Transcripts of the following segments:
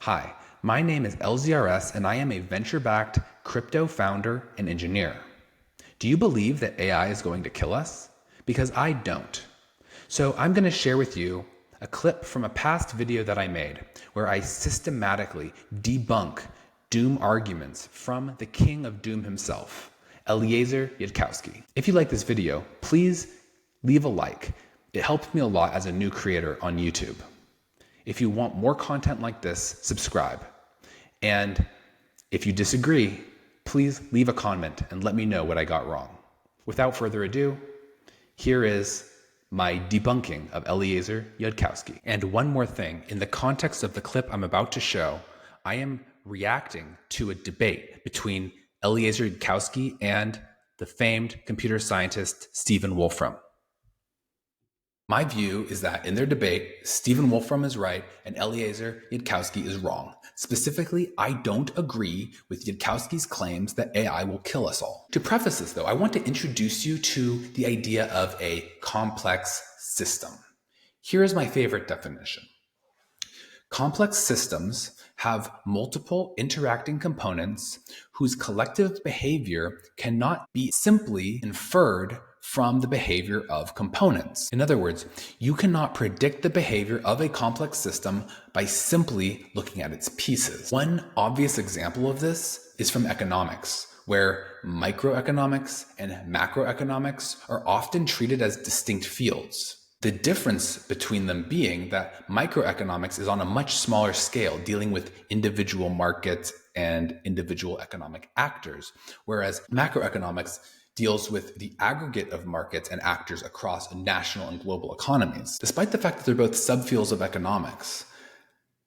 Hi, my name is LZRS and I am a venture-backed crypto founder and engineer. Do you believe that AI is going to kill us? Because I don't. So I'm going to share with you a clip from a past video that I made where I systematically debunk doom arguments from the king of doom himself, Eliezer Yudkowsky. If you like this video, please leave a like. It helps me a lot as a new creator on YouTube. If you want more content like this, subscribe. And if you disagree, please leave a comment and let me know what I got wrong. Without further ado, here is my debunking of Eliezer Yudkowsky. And one more thing, in the context of the clip I'm about to show, I am reacting to a debate between Eliezer Yudkowsky and the famed computer scientist Stephen Wolfram. My view is that in their debate, Stephen Wolfram is right and Eliezer Yudkowsky is wrong. Specifically, I don't agree with Yudkowsky's claims that AI will kill us all. To preface this though, I want to introduce you to the idea of a complex system. Here is my favorite definition. Complex systems have multiple interacting components whose collective behavior cannot be simply inferred from the behavior of components. In other words, you cannot predict the behavior of a complex system by simply looking at its pieces. One obvious example of this is from economics, where microeconomics and macroeconomics are often treated as distinct fields. The difference between them being that microeconomics is on a much smaller scale, dealing with individual markets and individual economic actors, whereas macroeconomics deals with the aggregate of markets and actors across national and global economies. Despite the fact that they're both subfields of economics,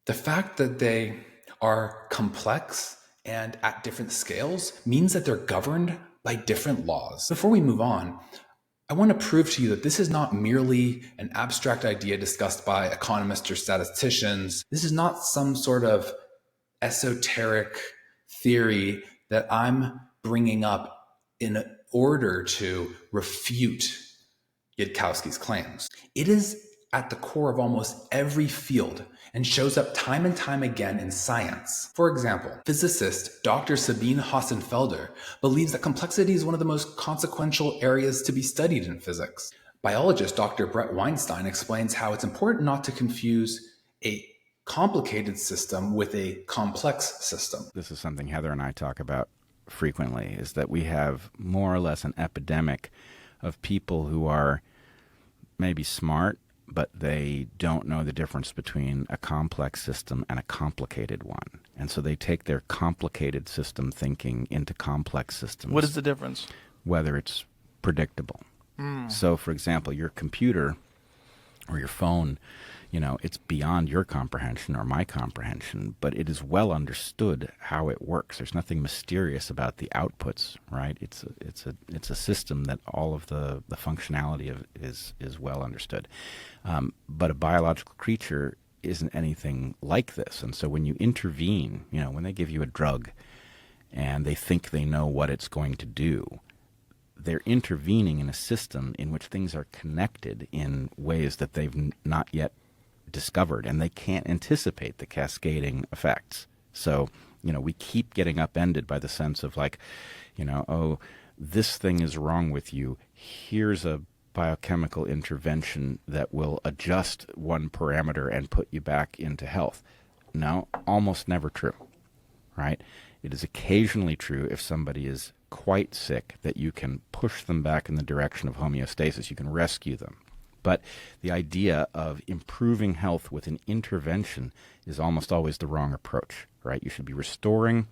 the fact that they are complex and at different scales means that they're governed by different laws. Before we move on, I want to prove to you that this is not merely an abstract idea discussed by economists or statisticians. This is not some sort of esoteric theory that I'm bringing up in order to refute Yudkowsky's claims. It is at the core of almost every field and shows up time and time again in science. For example, physicist Dr. Sabine Hossenfelder believes that complexity is one of the most consequential areas to be studied in physics. Biologist Dr. Brett Weinstein explains how it's important not to confuse a complicated system with a complex system. This is something Heather and I talk about frequently, is that we have more or less an epidemic of people who are maybe smart, but they don't know the difference between a complex system and a complicated one. And so they take their complicated system thinking into complex systems. What is the difference? Whether it's predictable. So, for example, your computer or your phone, it's beyond your comprehension or my comprehension, but it is well understood how it works. There's nothing mysterious about the outputs, right? It's a system that all of the functionality of is well understood. But a biological creature isn't anything like this. And so when you intervene, when they give you a drug and they think they know what it's going to do, they're intervening in a system in which things are connected in ways that they've not yet discovered, and they can't anticipate the cascading effects. So, we keep getting upended by the sense of oh, this thing is wrong with you. Here's a biochemical intervention that will adjust one parameter and put you back into health. No, almost never true, right? It is occasionally true if somebody is quite sick that you can push them back in the direction of homeostasis. You can rescue them. But the idea of improving health with an intervention is almost always the wrong approach, right? You should be restoring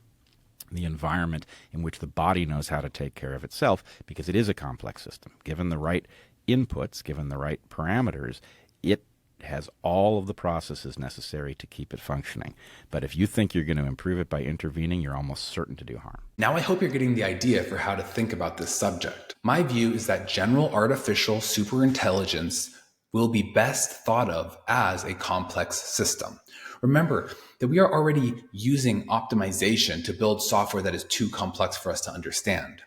the environment in which the body knows how to take care of itself, because it is a complex system. Given the right inputs, given the right parameters, it has all of the processes necessary to keep it functioning. But if you think you're going to improve it by intervening, you're almost certain to do harm. Now I hope you're getting the idea for how to think about this subject. My view is that general artificial superintelligence will be best thought of as a complex system. Remember that we are already using optimization to build software that is too complex for us to understand.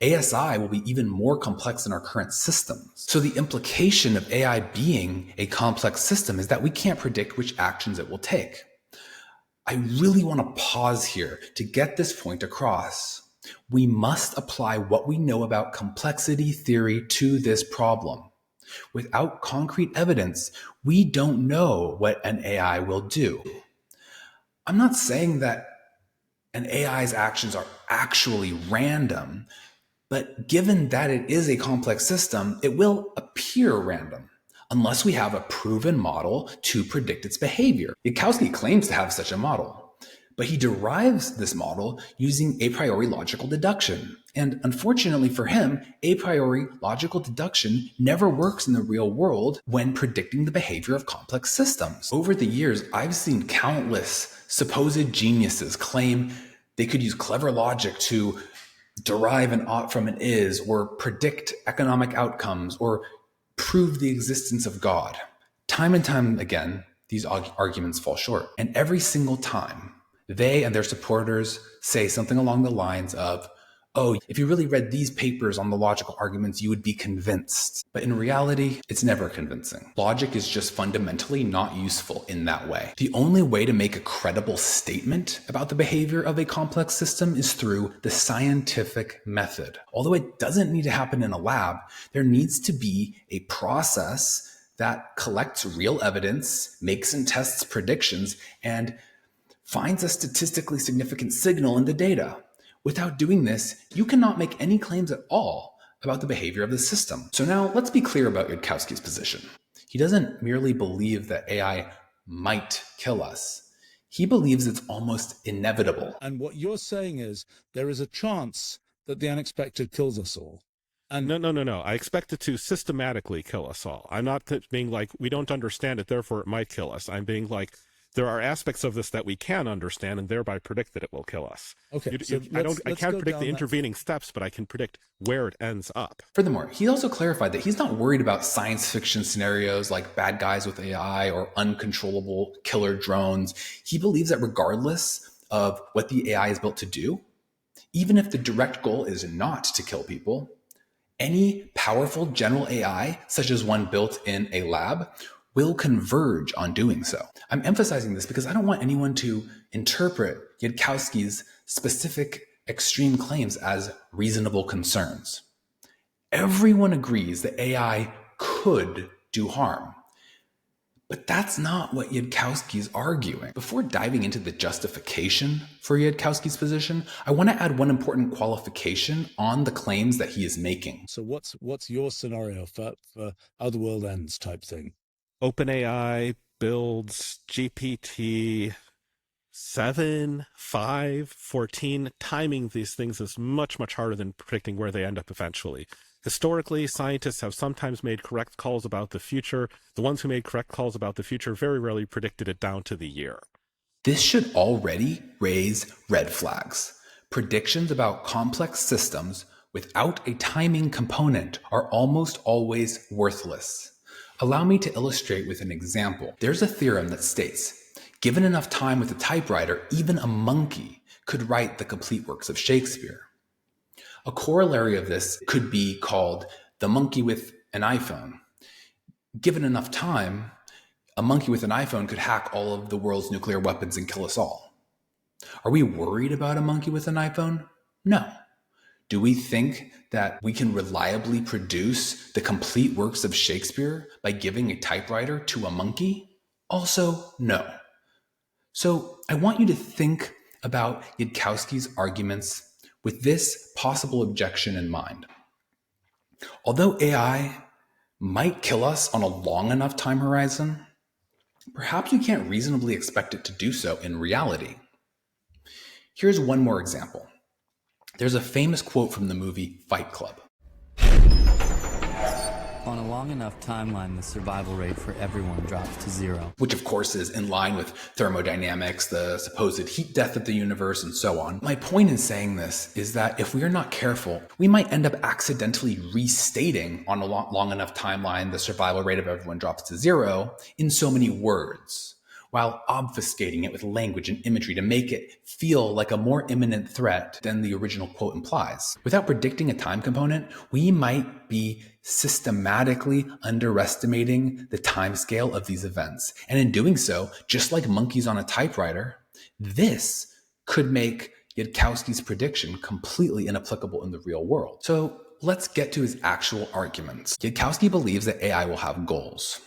ASI will be even more complex than our current systems. So the implication of AI being a complex system is that we can't predict which actions it will take. I really want to pause here to get this point across. We must apply what we know about complexity theory to this problem. Without concrete evidence, we don't know what an AI will do. I'm not saying that an AI's actions are actually random, but given that it is a complex system, it will appear random unless we have a proven model to predict its behavior. Yudkowsky claims to have such a model, but he derives this model using a priori logical deduction. And unfortunately for him, a priori logical deduction never works in the real world when predicting the behavior of complex systems. Over the years, I've seen countless supposed geniuses claim they could use clever logic to derive an ought from an is, or predict economic outcomes, or prove the existence of God. Time and time again, these arguments fall short. And every single time, they and their supporters say something along the lines of, oh, if you really read these papers on the logical arguments, you would be convinced. But in reality, it's never convincing. Logic is just fundamentally not useful in that way. The only way to make a credible statement about the behavior of a complex system is through the scientific method. Although it doesn't need to happen in a lab, there needs to be a process that collects real evidence, makes and tests predictions, and finds a statistically significant signal in the data. Without doing this, you cannot make any claims at all about the behavior of the system. So now let's be clear about Yudkowsky's position. He doesn't merely believe that AI might kill us. He believes it's almost inevitable. And what you're saying is there is a chance that the unexpected kills us all. And No. I expect it to systematically kill us all. I'm not being like, we don't understand it, therefore it might kill us. I'm being like, there are aspects of this that we can understand and thereby predict that it will kill us. Okay, I can't predict the intervening steps, but I can predict where it ends up. Furthermore, he also clarified that he's not worried about science fiction scenarios like bad guys with AI or uncontrollable killer drones. He believes that regardless of what the AI is built to do, even if the direct goal is not to kill people, any powerful general AI, such as one built in a lab, will converge on doing so. I'm emphasizing this because I don't want anyone to interpret Yudkowsky's specific extreme claims as reasonable concerns. Everyone agrees that AI could do harm. But that's not what Yudkowsky is arguing. Before diving into the justification for Yudkowsky's position, I want to add one important qualification on the claims that he is making. so what's your scenario for how the world ends type thing? OpenAI builds GPT 7, 5, 14. Timing these things is much, much harder than predicting where they end up eventually. Historically, scientists have sometimes made correct calls about the future. The ones who made correct calls about the future very rarely predicted it down to the year. This should already raise red flags. Predictions about complex systems without a timing component are almost always worthless. Allow me to illustrate with an example. There's a theorem that states, given enough time with a typewriter, even a monkey could write the complete works of Shakespeare. A corollary of this could be called the monkey with an iPhone. Given enough time, a monkey with an iPhone could hack all of the world's nuclear weapons and kill us all. Are we worried about a monkey with an iPhone? No. Do we think that we can reliably produce the complete works of Shakespeare by giving a typewriter to a monkey? Also, no. So I want you to think about Yudkowsky's arguments with this possible objection in mind. Although AI might kill us on a long enough time horizon, perhaps we can't reasonably expect it to do so in reality. Here's one more example. There's a famous quote from the movie Fight Club. On a long enough timeline, the survival rate for everyone drops to 0. Which of course is in line with thermodynamics, the supposed heat death of the universe, and so on. My point in saying this is that if we are not careful, we might end up accidentally restating on a long enough timeline the survival rate of everyone drops to 0 in so many words, while obfuscating it with language and imagery to make it feel like a more imminent threat than the original quote implies. Without predicting a time component, we might be systematically underestimating the time scale of these events. And in doing so, just like monkeys on a typewriter, This could make Yudkowsky's prediction completely inapplicable in the real world. So let's get to his actual arguments. Yudkowsky believes that AI will have goals.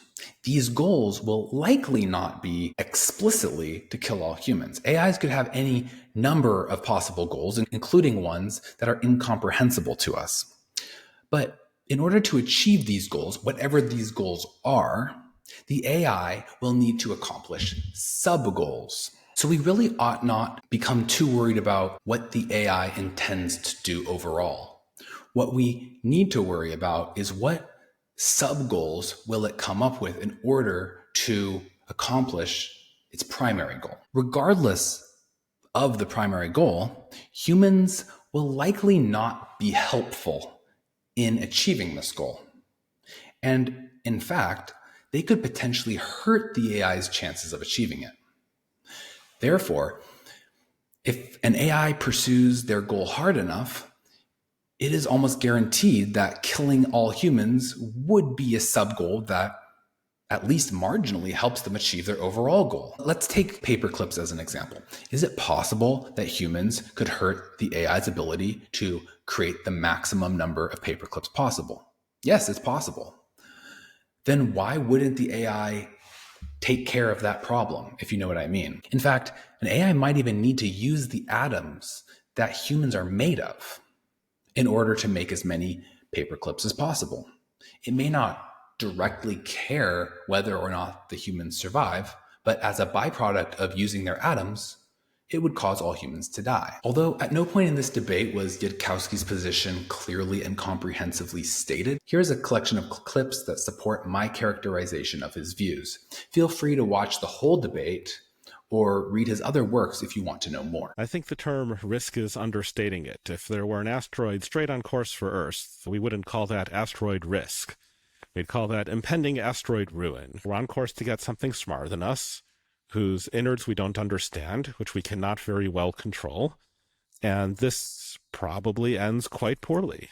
These goals will likely not be explicitly to kill all humans. AIs could have any number of possible goals, including ones that are incomprehensible to us. But in order to achieve these goals, whatever these goals are, the AI will need to accomplish sub-goals. So we really ought not become too worried about what the AI intends to do overall. What we need to worry about is what sub-goals will it come up with in order to accomplish its primary goal. Regardless of the primary goal, humans will likely not be helpful in achieving this goal. And in fact, they could potentially hurt the AI's chances of achieving it. Therefore, if an AI pursues their goal hard enough, it is almost guaranteed that killing all humans would be a sub-goal that at least marginally helps them achieve their overall goal. Let's take paperclips as an example. Is it possible that humans could hurt the AI's ability to create the maximum number of paperclips possible? Yes, it's possible. Then why wouldn't the AI take care of that problem, if you know what I mean? In fact, an AI might even need to use the atoms that humans are made of in order to make as many paperclips as possible. It may not directly care whether or not the humans survive, but as a byproduct of using their atoms, it would cause all humans to die. Although at no point in this debate was Yudkowsky's position clearly and comprehensively stated, here's a collection of clips that support my characterization of his views. Feel free to watch the whole debate or read his other works if you want to know more. I think the term risk is understating it. If there were an asteroid straight on course for Earth, we wouldn't call that asteroid risk. We'd call that impending asteroid ruin. We're on course to get something smarter than us, whose innards we don't understand, which we cannot very well control. And this probably ends quite poorly.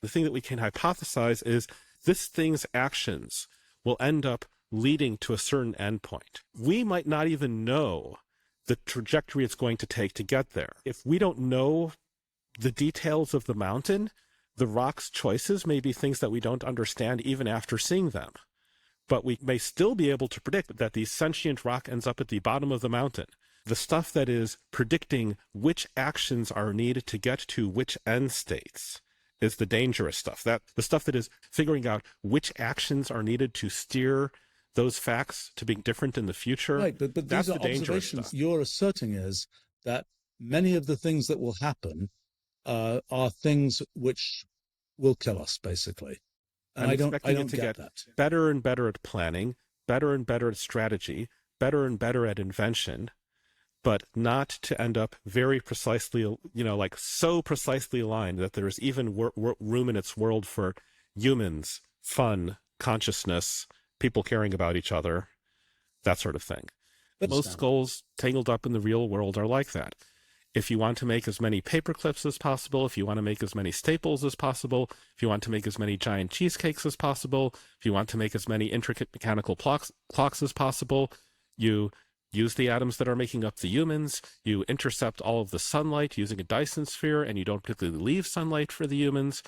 The thing that we can hypothesize is this thing's actions will end up leading to a certain endpoint. We might not even know the trajectory it's going to take to get there. If we don't know the details of the mountain, the rock's choices may be things that we don't understand even after seeing them. But we may still be able to predict that the sentient rock ends up at the bottom of the mountain. The stuff that is predicting which actions are needed to get to which end states is the dangerous stuff. That the stuff that is figuring out which actions are needed to steer those facts to being different in the future. Right, but that's these are the dangerous observations. stuff. You're asserting is that many of the things that will happen are things which will kill us, basically. And I don't get that. Better and better at planning, better and better at strategy, better and better at invention, but not to end up very precisely, like so precisely aligned that there is even room in its world for humans, fun, consciousness, people caring about each other, that sort of thing. Most goals tangled up in the real world are like that. If you want to make as many paperclips as possible, if you want to make as many staples as possible, if you want to make as many giant cheesecakes as possible, if you want to make as many intricate mechanical clocks as possible, you use the atoms that are making up the humans, you intercept all of the sunlight using a Dyson sphere, and you don't particularly leave sunlight for the humans.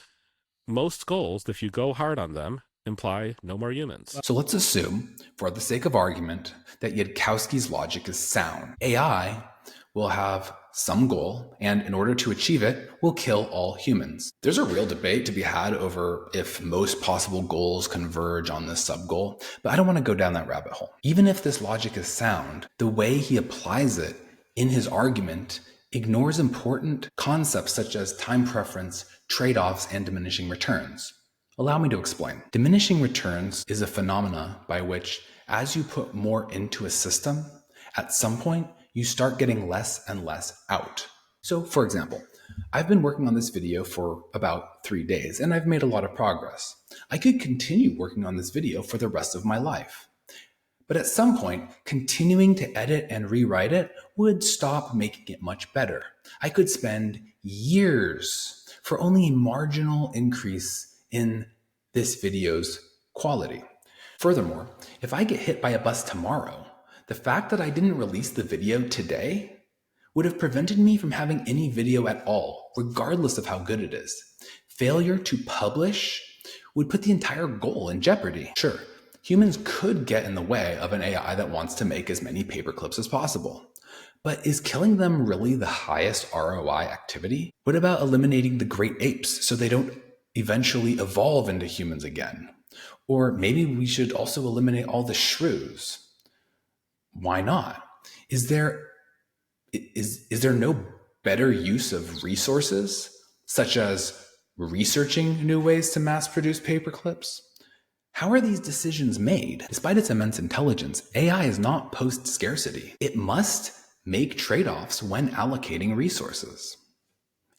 Most goals, if you go hard on them, imply no more humans. So let's assume, for the sake of argument, that Yudkowsky's logic is sound. AI will have some goal, and in order to achieve it, will kill all humans. There's a real debate to be had over if most possible goals converge on this sub-goal, but I don't want to go down that rabbit hole. Even if this logic is sound, the way he applies it in his argument ignores important concepts such as time preference, trade-offs, and diminishing returns. Allow me to explain. Diminishing returns is a phenomena by which, as you put more into a system, at some point, you start getting less and less out. So, for example, I've been working on this video for about 3 days, and I've made a lot of progress. I could continue working on this video for the rest of my life. But at some point, continuing to edit and rewrite it would stop making it much better. I could spend years for only a marginal increase in this video's quality. Furthermore, if I get hit by a bus tomorrow, the fact that I didn't release the video today would have prevented me from having any video at all, regardless of how good it is. Failure to publish would put the entire goal in jeopardy. Sure, humans could get in the way of an AI that wants to make as many paperclips as possible. But is killing them really the highest ROI activity? What about eliminating the great apes so they don't eventually evolve into humans again? Or maybe we should also eliminate all the shrews. Why not? Is there no better use of resources, such as researching new ways to mass produce paperclips? How are these decisions made? Despite its immense intelligence, AI is not post-scarcity. It must make trade-offs when allocating resources.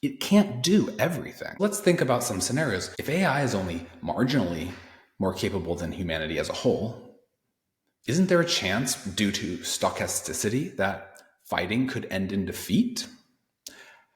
It can't do everything. Let's think about some scenarios. If AI is only marginally more capable than humanity as a whole, isn't there a chance, due to stochasticity, that fighting could end in defeat?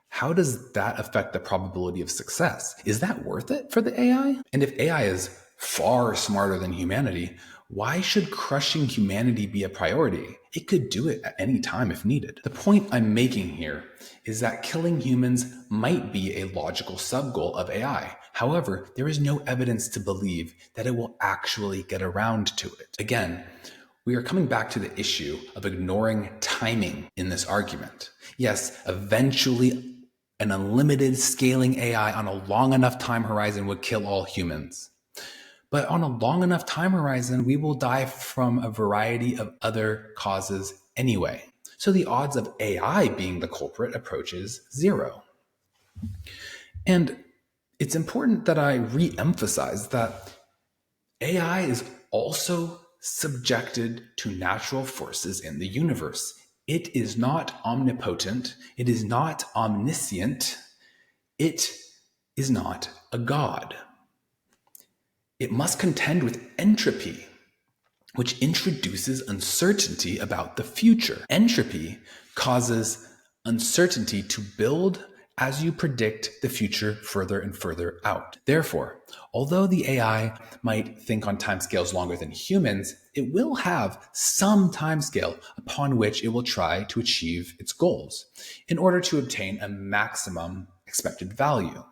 How does that affect the probability of success? Is that worth it for the AI? And if AI is far smarter than humanity, why should crushing humanity be a priority? It could do it at any time if needed. The point I'm making here is that killing humans might be a logical sub-goal of AI. However, there is no evidence to believe that it will actually get around to it. Again, we are coming back to the issue of ignoring timing in this argument. Yes, eventually an unlimited scaling AI on a long enough time horizon would kill all humans. But on a long enough time horizon, we will die from a variety of other causes anyway. So the odds of AI being the culprit approaches zero. And it's important that I re-emphasize that AI is also subjected to natural forces in the universe. It is not omnipotent. It is not omniscient. It is not a god. It must contend with entropy, which introduces uncertainty about the future. Entropy causes uncertainty to build as you predict the future further and further out. Therefore, although the AI might think on timescales longer than humans, it will have some timescale upon which it will try to achieve its goals in order to obtain a maximum expected value.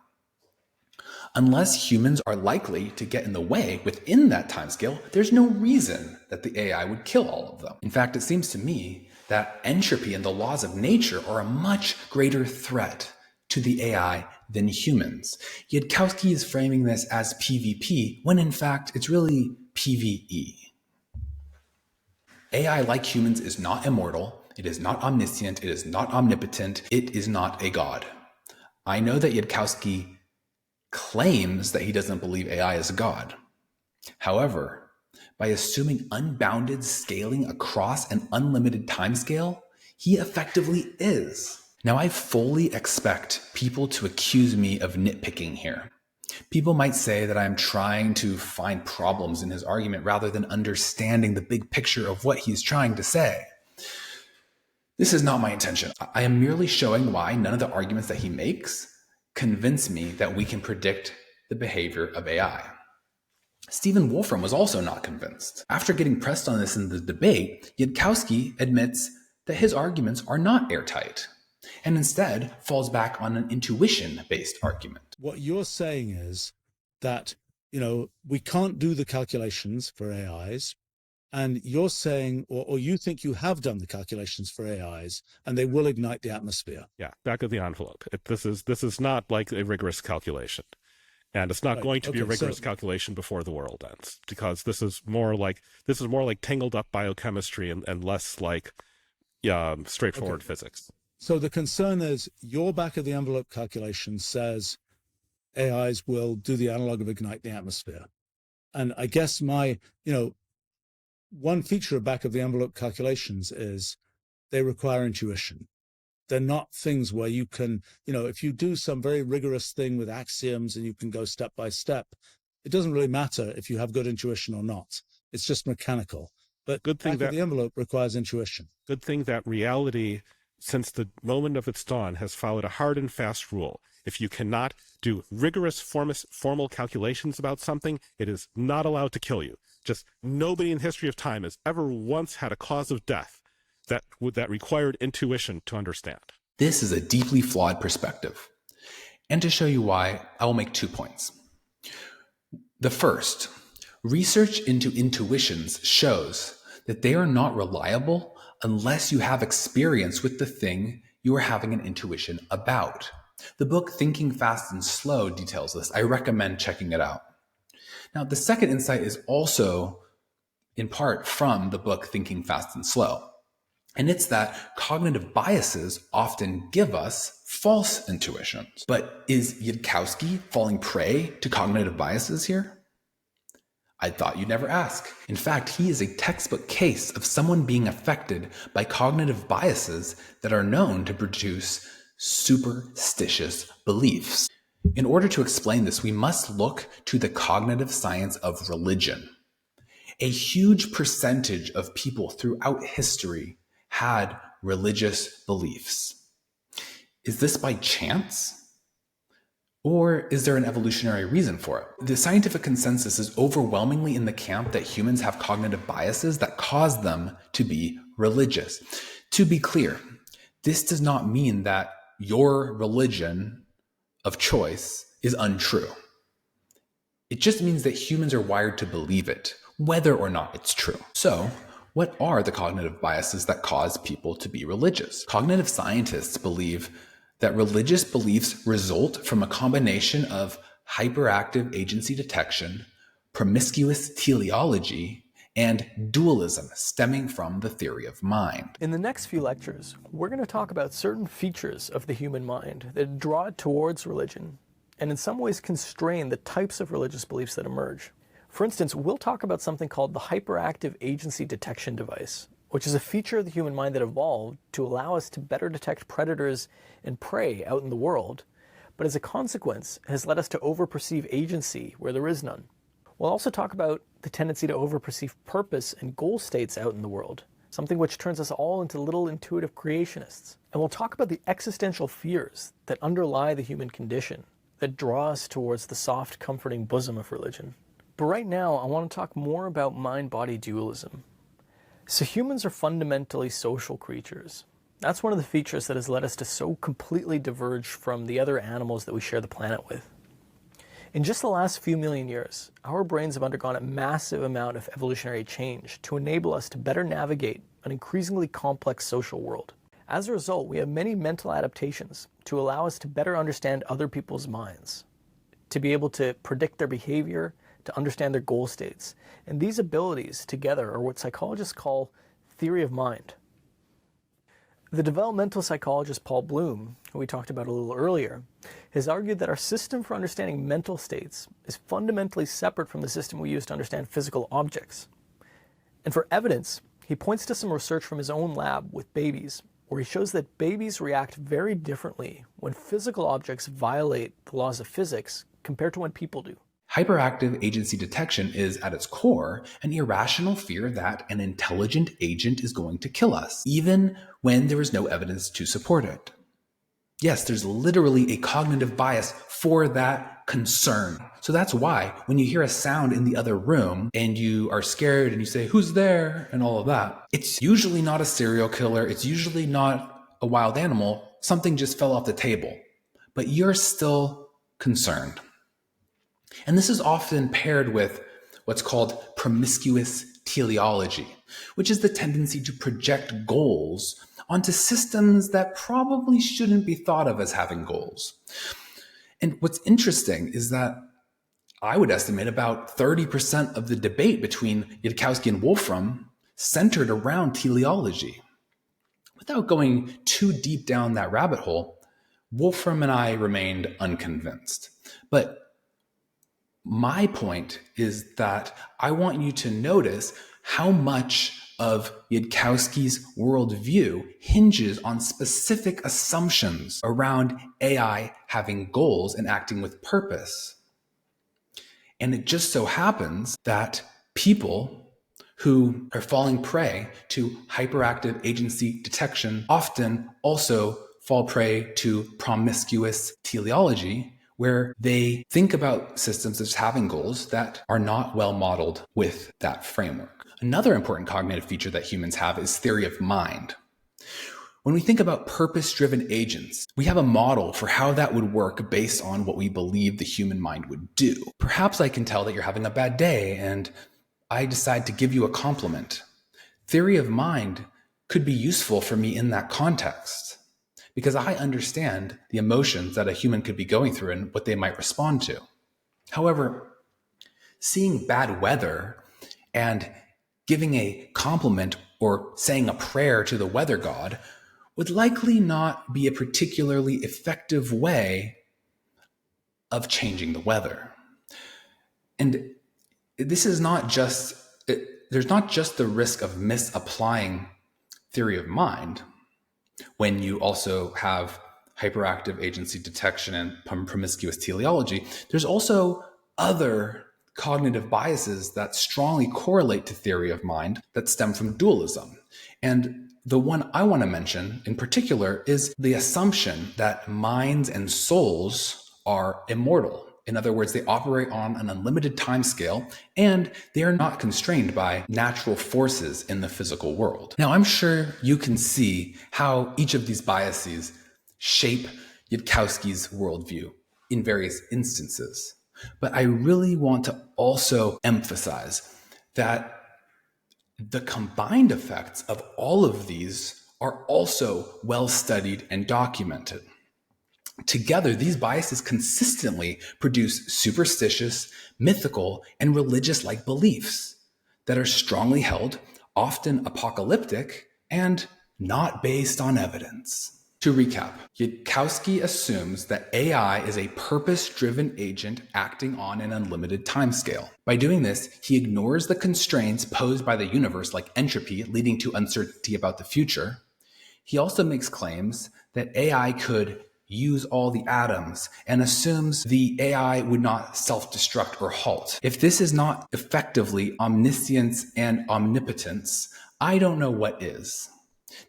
Unless humans are likely to get in the way within that timescale, there's no reason that the AI would kill all of them. In fact, it seems to me that entropy and the laws of nature are a much greater threat to the AI than humans. Yudkowsky is framing this as PvP, when in fact it's really PvE. AI, like humans, is not immortal, it is not omniscient, it is not omnipotent, it is not a god. I know that Yudkowsky claims that he doesn't believe AI is a god. However, by assuming unbounded scaling across an unlimited timescale, he effectively is. Now, I fully expect people to accuse me of nitpicking here. People might say that I'm trying to find problems in his argument rather than understanding the big picture of what he's trying to say. This is not my intention. I am merely showing why none of the arguments that he makes convince me that we can predict the behavior of AI. Stephen Wolfram was also not convinced. After getting pressed on this in the debate, Yudkowsky admits that his arguments are not airtight and instead falls back on an intuition-based argument. What you're saying is that, we can't do the calculations for AIs, and you're saying, or you think you have done the calculations for AIs, and they will ignite the atmosphere. Yeah, back of the envelope. This is not like a rigorous calculation, and it's not going to be a rigorous calculation before the world ends, because this is more like tangled up biochemistry and less like straightforward physics. So the concern is your back of the envelope calculation says AIs will do the analog of ignite the atmosphere, and I guess one feature of back of the envelope calculations is they require intuition. They're not things where you can, if you do some very rigorous thing with axioms and you can go step by step, it doesn't really matter if you have good intuition or not. It's just mechanical. But back of the envelope requires intuition. Good thing that reality, since the moment of its dawn, has followed a hard and fast rule. If you cannot do rigorous formal calculations about something, it is not allowed to kill you. Just nobody in the history of time has ever once had a cause of death that required intuition to understand. This is a deeply flawed perspective. And to show you why, I will make 2 points. The first, research into intuitions shows that they are not reliable unless you have experience with the thing you are having an intuition about. The book Thinking Fast and Slow details this. I recommend checking it out. Now, the second insight is also in part from the book Thinking Fast and Slow. And it's that cognitive biases often give us false intuitions. But is Yudkowsky falling prey to cognitive biases here? I thought you'd never ask. In fact, he is a textbook case of someone being affected by cognitive biases that are known to produce superstitious beliefs. In order to explain this, we must look to the cognitive science of religion. A huge percentage of people throughout history had religious beliefs. Is this by chance? Or is there an evolutionary reason for it? The scientific consensus is overwhelmingly in the camp that humans have cognitive biases that cause them to be religious. To be clear, this does not mean that your religion of choice is untrue. It just means that humans are wired to believe it, whether or not it's true. So, what are the cognitive biases that cause people to be religious? Cognitive scientists believe that religious beliefs result from a combination of hyperactive agency detection, promiscuous teleology, and dualism stemming from the theory of mind. In the next few lectures, we're going to talk about certain features of the human mind that draw it towards religion and in some ways constrain the types of religious beliefs that emerge. For instance, we'll talk about something called the hyperactive agency detection device, which is a feature of the human mind that evolved to allow us to better detect predators and prey out in the world, but as a consequence has led us to overperceive agency where there is none. We'll also talk about the tendency to overperceive purpose and goal states out in the world, something which turns us all into little intuitive creationists. And we'll talk about the existential fears that underlie the human condition, that draw us towards the soft, comforting bosom of religion. But right now, I want to talk more about mind-body dualism. So humans are fundamentally social creatures. That's one of the features that has led us to so completely diverge from the other animals that we share the planet with. In just the last few million years, our brains have undergone a massive amount of evolutionary change to enable us to better navigate an increasingly complex social world. As a result, we have many mental adaptations to allow us to better understand other people's minds, to be able to predict their behavior, to understand their goal states. And these abilities together are what psychologists call theory of mind. The developmental psychologist Paul Bloom, who we talked about a little earlier, has argued that our system for understanding mental states is fundamentally separate from the system we use to understand physical objects. And for evidence, he points to some research from his own lab with babies, where he shows that babies react very differently when physical objects violate the laws of physics compared to when people do. Hyperactive agency detection is, at its core, an irrational fear that an intelligent agent is going to kill us, even when there is no evidence to support it. Yes, there's literally a cognitive bias for that concern. So that's why when you hear a sound in the other room and you are scared and you say, "Who's there?" and all of that, it's usually not a serial killer. It's usually not a wild animal. Something just fell off the table. But you're still concerned. And this is often paired with what's called promiscuous teleology, which is the tendency to project goals onto systems that probably shouldn't be thought of as having goals. And what's interesting is that I would estimate about 30% of the debate between Yudkowsky and Wolfram centered around teleology. Without going too deep down that rabbit hole, Wolfram and I remained unconvinced. But my point is that I want you to notice how much of Yudkowsky's worldview hinges on specific assumptions around AI having goals and acting with purpose. And it just so happens that people who are falling prey to hyperactive agency detection often also fall prey to promiscuous teleology, where they think about systems as having goals that are not well modeled with that framework. Another important cognitive feature that humans have is theory of mind. When we think about purpose-driven agents, we have a model for how that would work based on what we believe the human mind would do. Perhaps I can tell that you're having a bad day and I decide to give you a compliment. Theory of mind could be useful for me in that context because I understand the emotions that a human could be going through and what they might respond to. However, seeing bad weather and giving a compliment or saying a prayer to the weather god would likely not be a particularly effective way of changing the weather. And this is not just, there's not just the risk of misapplying theory of mind when you also have hyperactive agency detection and promiscuous teleology. There's also other cognitive biases that strongly correlate to theory of mind that stem from dualism. And the one I want to mention in particular is the assumption that minds and souls are immortal. In other words, they operate on an unlimited time scale and they are not constrained by natural forces in the physical world. Now, I'm sure you can see how each of these biases shape Yudkowsky's worldview in various instances. But I really want to also emphasize that the combined effects of all of these are also well studied and documented. Together, these biases consistently produce superstitious, mythical, and religious-like beliefs that are strongly held, often apocalyptic, and not based on evidence. To recap, Yudkowsky assumes that AI is a purpose-driven agent acting on an unlimited timescale. By doing this, he ignores the constraints posed by the universe like entropy, leading to uncertainty about the future. He also makes claims that AI could use all the atoms and assumes the AI would not self-destruct or halt. If this is not effectively omniscience and omnipotence, I don't know what is.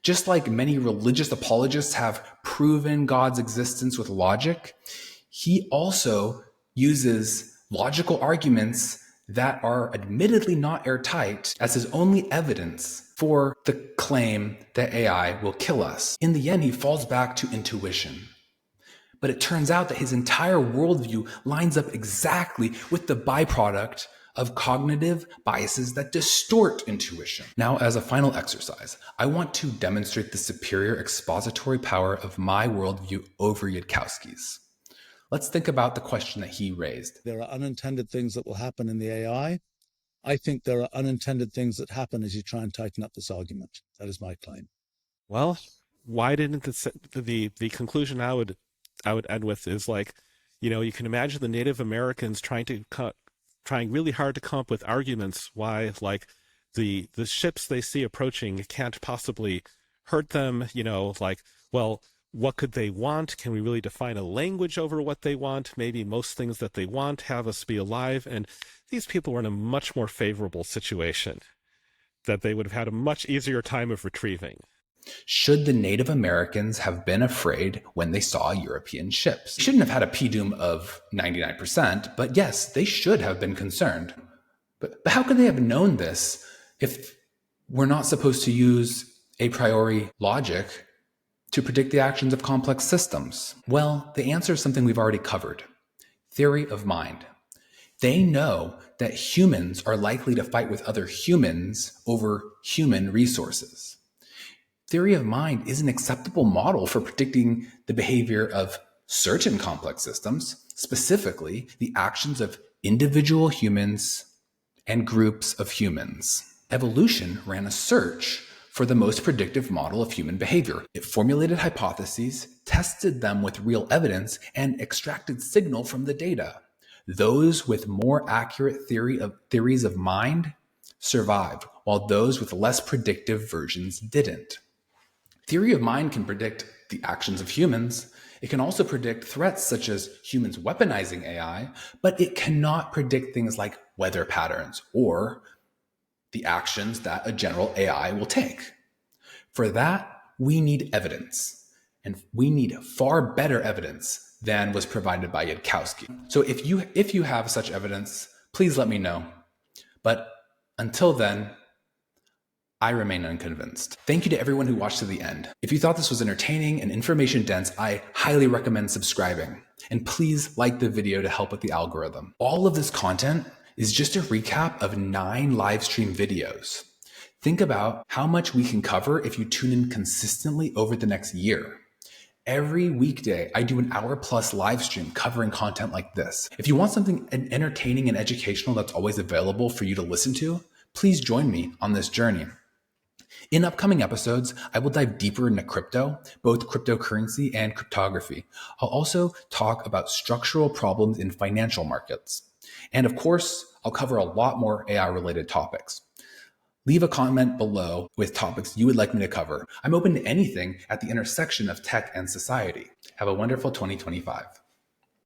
Just like many religious apologists have proven God's existence with logic, he also uses logical arguments that are admittedly not airtight as his only evidence for the claim that AI will kill us. In the end, he falls back to intuition. But it turns out that his entire worldview lines up exactly with the byproduct of cognitive biases that distort intuition. Now, as a final exercise, I want to demonstrate the superior expository power of my worldview over Yudkowsky's. Let's think about the question that he raised. There are unintended things that will happen in the AI. I think there are unintended things that happen as you try and tighten up this argument. That is my claim. Well, why didn't the conclusion I would end with is like, you can imagine the Native Americans trying really hard to come up with arguments why, like, the ships they see approaching can't possibly hurt them, like, well, what could they want? Can we really define a language over what they want? Maybe most things that they want have us be alive. And these people were in a much more favorable situation that they would have had a much easier time of retrieving. Should the Native Americans have been afraid when they saw European ships? They shouldn't have had a PDUM of 99%, but yes, they should have been concerned. But how could they have known this if we're not supposed to use a priori logic to predict the actions of complex systems? Well, the answer is something we've already covered. Theory of mind. They know that humans are likely to fight with other humans over human resources. Theory of mind is an acceptable model for predicting the behavior of certain complex systems, specifically the actions of individual humans and groups of humans. Evolution ran a search for the most predictive model of human behavior. It formulated hypotheses, tested them with real evidence, and extracted signal from the data. Those with more accurate theories of mind survived, while those with less predictive versions didn't. Theory of mind can predict the actions of humans. It can also predict threats such as humans weaponizing AI, but it cannot predict things like weather patterns or the actions that a general AI will take. For that, we need evidence, and we need far better evidence than was provided by Yudkowsky. So if you have such evidence, please let me know. But until then, I remain unconvinced. Thank you to everyone who watched to the end. If you thought this was entertaining and information dense, I highly recommend subscribing. And please like the video to help with the algorithm. All of this content is just a recap of 9 live stream videos. Think about how much we can cover if you tune in consistently over the next year. Every weekday, I do an hour-plus live stream covering content like this. If you want something entertaining and educational that's always available for you to listen to, please join me on this journey. In upcoming episodes, I will dive deeper into crypto, both cryptocurrency and cryptography. I'll also talk about structural problems in financial markets. And of course, I'll cover a lot more AI-related topics. Leave a comment below with topics you would like me to cover. I'm open to anything at the intersection of tech and society. Have a wonderful 2025.